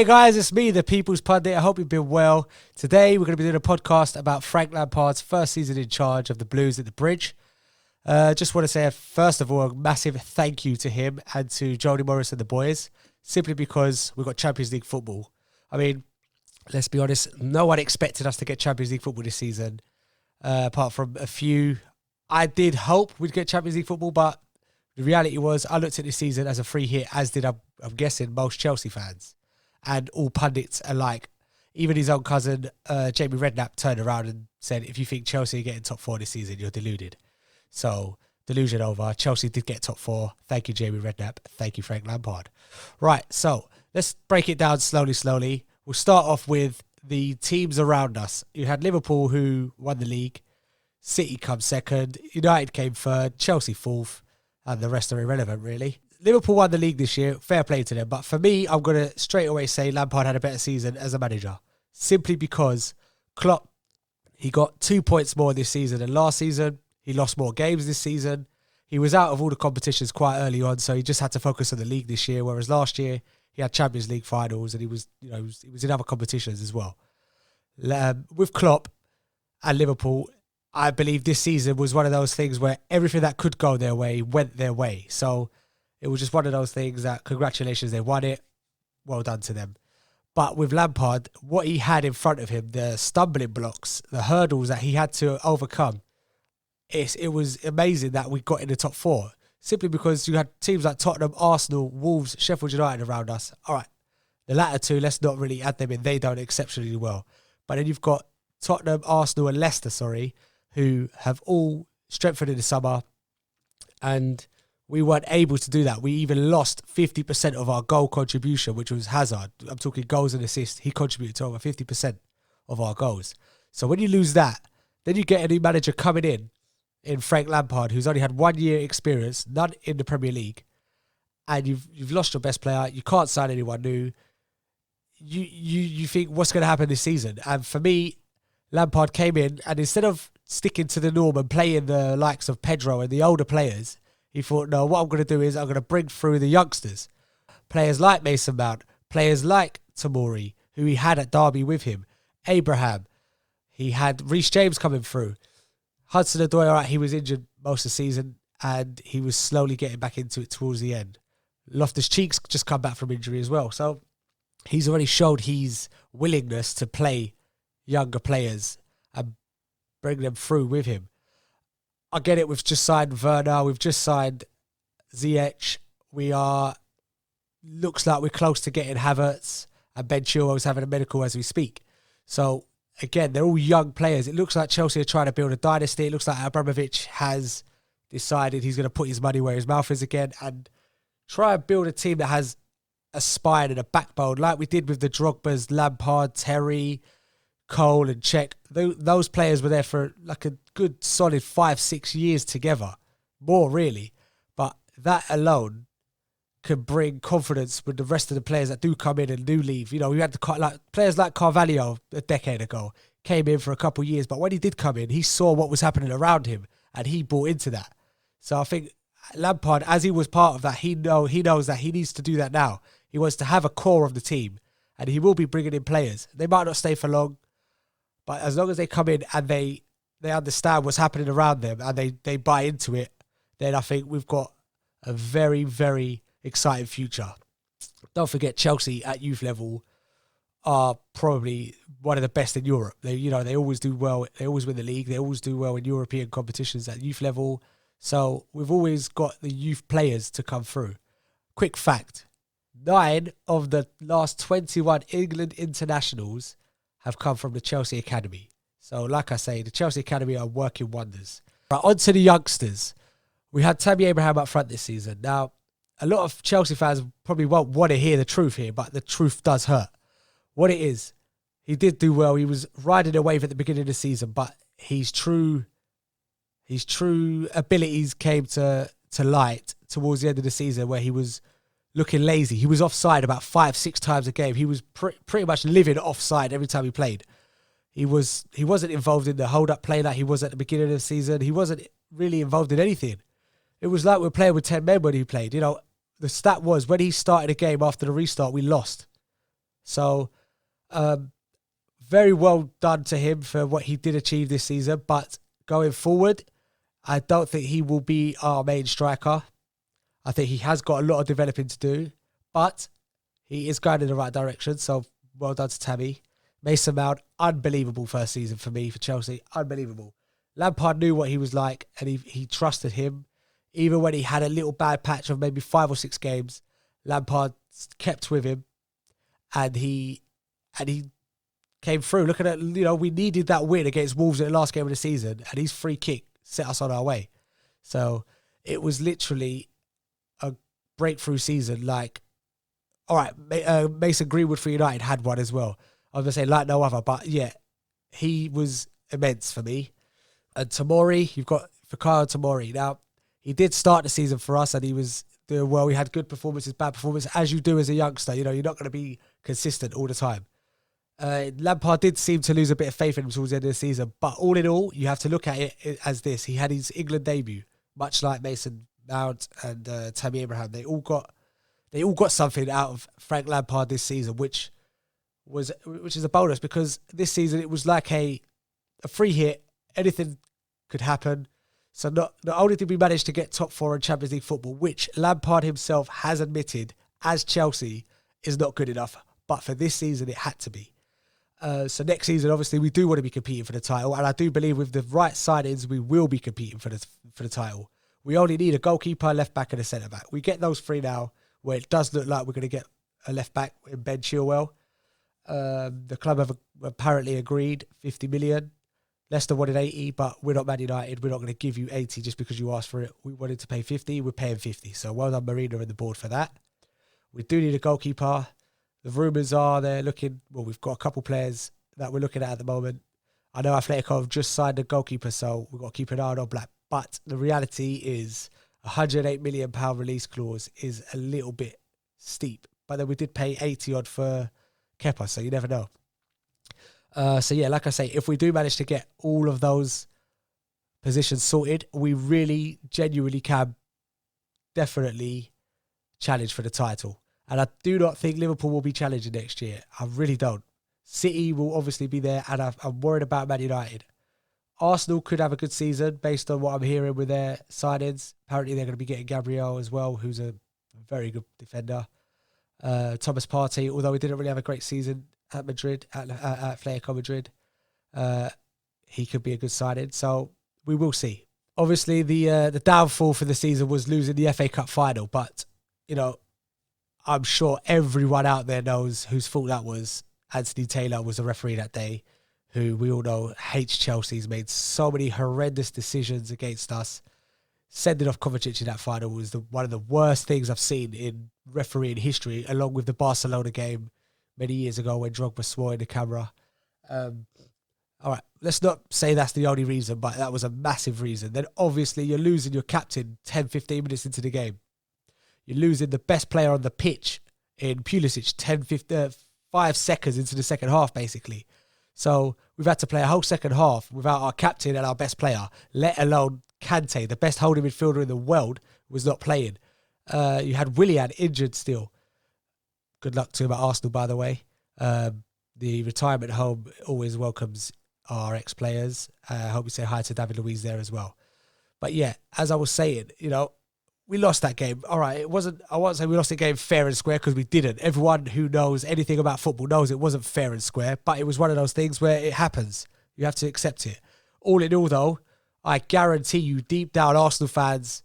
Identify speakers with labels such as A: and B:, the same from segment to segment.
A: Hey guys, it's me, the People's Pundit. I hope you've been well. Today we're going to be doing a podcast about Frank Lampard's first season in charge of the Blues at the Bridge. Just want to say, first of all, a massive thank you to him and to Jody Morris and the boys, simply because we've got Champions League football. I mean, let's be honest, no one expected us to get Champions League football this season, apart from a few. I did hope we'd get Champions League football, but the reality was I looked at this season as a free hit, as did, I'm guessing, most Chelsea fans. And all pundits alike. Even his own cousin, Jamie Redknapp, turned around and said, if you think Chelsea are getting top four this season, you're deluded. So, delusion over. Chelsea did get top four. Thank you, Jamie Redknapp. Thank you, Frank Lampard. Right, so let's break it down slowly. We'll start off with the teams around us. You had Liverpool, who won the league. City come second. United came third. Chelsea fourth. And the rest are irrelevant, really. Liverpool won the league this year, fair play to them. But for me, I'm going to straight away say Lampard had a better season as a manager. Simply because Klopp, he got 2 points more this season than last season. He lost more games this season. He was out of all the competitions quite early on, so he just had to focus on the league this year. Whereas last year, he had Champions League finals and he was in other competitions as well. With Klopp and Liverpool, I believe this season was one of those things where everything that could go their way went their way. So it was just one of those things that, congratulations, they won it. Well done to them. But with Lampard, what he had in front of him, the stumbling blocks, the hurdles that he had to overcome, it was amazing that we got in the top four. Simply because you had teams like Tottenham, Arsenal, Wolves, Sheffield United around us. All right, the latter two, let's not really add them in. They done exceptionally well. But then you've got Tottenham, Arsenal and Leicester, who have all strengthened in the summer, and we weren't able to do that. We even lost 50% of our goal contribution, which was Hazard. I'm talking goals and assists. He contributed to over 50% of our goals. So when you lose that, then you get a new manager coming in Frank Lampard, who's only had 1 year experience, none in the Premier League, and you've lost your best player. You can't sign anyone new. You think, what's going to happen this season? And for me, Lampard came in, and instead of sticking to the norm and playing the likes of Pedro and the older players, he thought, no, what I'm going to do is I'm going to bring through the youngsters. Players like Mason Mount, players like Tomori, who he had at Derby with him, Abraham. He had Reece James coming through. Hudson-Odoi, all right, he was injured most of the season and he was slowly getting back into it towards the end. Loftus-Cheek's just come back from injury as well. So he's already showed his willingness to play younger players and bring them through with him. I get it, we've just signed Werner, we've just signed Ziyech. Looks like we're close to getting Havertz, and Ben Chilwell's having a medical as we speak. So, again, they're all young players. It looks like Chelsea are trying to build a dynasty. It looks like Abramovich has decided he's going to put his money where his mouth is again and try and build a team that has a spine and a backbone, like we did with the Drogbas, Lampard, Terry, Cole and Cech. Those players were there for like a good solid 5-6 years together. More really. But that alone can bring confidence with the rest of the players that do come in and do leave. You know, we had players like Carvalho a decade ago came in for a couple of years, but when he did come in, he saw what was happening around him and he bought into that. So I think Lampard, as he was part of that, he knows that he needs to do that now. He wants to have a core of the team and he will be bringing in players. They might not stay for long, but as long as they come in and they understand what's happening around them and they buy into it, then I think we've got a very, very exciting future. Don't forget, Chelsea at youth level are probably one of the best in Europe. They always do well. They always win the league. They always do well in European competitions at youth level. So we've always got the youth players to come through. Quick fact, 9 of the last 21 England internationals have come from the Chelsea Academy. So like I say, the Chelsea Academy are working wonders. Right, on to the youngsters. We had Tammy Abraham up front this season. Now, a lot of Chelsea fans probably won't want to hear the truth here, but the truth does hurt. What it is, he did do well. He was riding a wave at the beginning of the season, but his true abilities came to light towards the end of the season where he was looking lazy. He was offside about 5-6 times a game. He was pretty much living offside every time he played. He wasn't involved in the hold-up play like he was at the beginning of the season. He wasn't really involved in anything. It was like we were playing with 10 men when he played. You know, the stat was when he started a game after the restart, we lost. So, very well done to him for what he did achieve this season. But going forward, I don't think he will be our main striker. I think he has got a lot of developing to do, but he is going in the right direction. So well done to Tammy. Mason Mount, unbelievable first season for me, for Chelsea. Unbelievable. Lampard knew what he was like, and he trusted him. Even when he had a little bad patch of maybe 5 or 6 games, Lampard kept with him, and he came through. Looking at, we needed that win against Wolves in the last game of the season, and his free kick set us on our way. So it was literally a breakthrough season. Like, all right, Mason Greenwood for United had one as well. I was going to say like no other, but yeah, he was immense for me. And Tomori, you've got Fikayo Tomori. Now, he did start the season for us, and he was doing well. He had good performances, bad performances, as you do as a youngster. You're not going to be consistent all the time. Lampard did seem to lose a bit of faith in him towards the end of the season, but all in all, you have to look at it as this. He had his England debut, much like Mason Mount and Tammy Abraham. They all got something out of Frank Lampard this season, which is a bonus, because this season it was like a free hit. Anything could happen. So not only did we manage to get top 4 in Champions League football, which Lampard himself has admitted as Chelsea is not good enough, but for this season it had to be. So next season, obviously, we do want to be competing for the title, and I do believe with the right signings, we will be competing for the title. We only need a goalkeeper, left back, and a centre back. We get those 3 now, where it does look like we're going to get a left back in Ben Chilwell. The club have apparently agreed 50 million. Leicester wanted 80, but we're not Man United. We're not going to give you 80 just because you asked for it. We wanted to pay 50. We're paying 50. So well done, Marina, and the board for that. We do need a goalkeeper. The rumours are they're looking... Well, we've got a couple players that we're looking at the moment. I know Atletico have just signed a goalkeeper, so we've got to keep an eye on Black. But the reality is £108 million release clause is a little bit steep. But then we did pay 80 odd for Kepa, so you never know. So yeah, like I say, if we do manage to get all of those positions sorted, we really genuinely can definitely challenge for the title. And I do not think Liverpool will be challenging next year. I really don't. City will obviously be there, and I'm worried about Man United. Arsenal could have a good season based on what I'm hearing with their signings. Apparently they're going to be getting Gabriel as well, who's a very good defender. Thomas Partey, although he didn't really have a great season at Madrid, at Atletico Madrid, he could be a good signing. So we will see. Obviously, the downfall for the season was losing the FA Cup final, but I'm sure everyone out there knows whose fault that was. Anthony Taylor was the referee that day, who we all know hates Chelsea. He's made so many horrendous decisions against us. Sending off Kovacic in that final was one of the worst things I've seen in refereeing history, along with the Barcelona game many years ago when Drogba swore in the camera. All right, let's not say that's the only reason, but that was a massive reason. Then obviously you're losing your captain 10, 15 minutes into the game. You're losing the best player on the pitch in Pulisic 5 seconds into the second half, basically. So we've had to play a whole second half without our captain and our best player, let alone Kante, the best holding midfielder in the world, was not playing. You had Willian injured still. Good luck to him at Arsenal, by the way. The retirement home always welcomes our ex-players. I hope you say hi to David Luiz there as well. But yeah, as I was saying, we lost that game. All right, I won't say we lost the game fair and square, because we didn't. Everyone who knows anything about football knows it wasn't fair and square, but it was one of those things where it happens. You have to accept it. All in all, though, I guarantee you, deep down, Arsenal fans,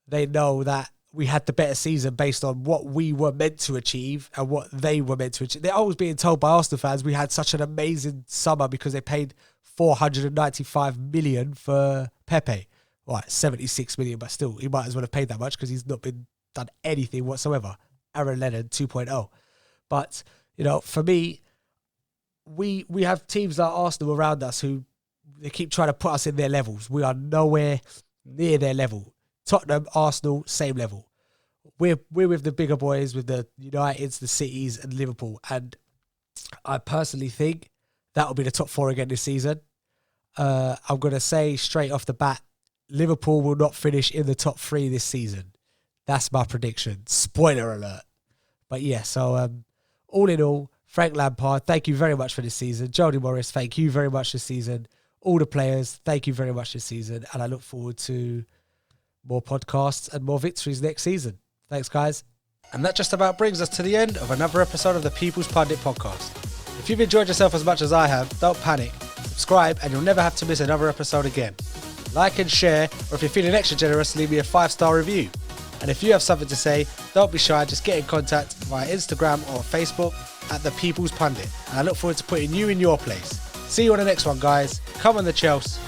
A: they know that we had the better season based on what we were meant to achieve and what they were meant to achieve. They're always being told by Arsenal fans we had such an amazing summer because they paid 495 million for Pepe. Right, 76 million, but still, he might as well have paid that much because he's not done anything whatsoever. Aaron Lennon 2.0. But, for me, we have teams like Arsenal around us who they keep trying to put us in their levels. We are nowhere near their level. Tottenham, Arsenal, same level. We're with the bigger boys, with the Uniteds, the Cities, and Liverpool. And I personally think that will be the top 4 again this season. I'm going to say straight off the bat, Liverpool will not finish in the top 3 this season. That's my prediction. Spoiler alert. But yeah, so all in all, Frank Lampard, thank you very much for this season. Jody Morris, thank you very much this season. All the players, thank you very much this season. And I look forward to more podcasts and more victories next season. Thanks, guys. And that just about brings us to the end of another episode of the People's Pundit podcast. If you've enjoyed yourself as much as I have, don't panic. Subscribe and you'll never have to miss another episode again. Like and share, or if you're feeling extra generous, leave me a 5-star review. And if you have something to say, don't be shy, just get in contact via Instagram or Facebook at The People's Pundit. And I look forward to putting you in your place. See you on the next one, guys. Come on the Chelsea.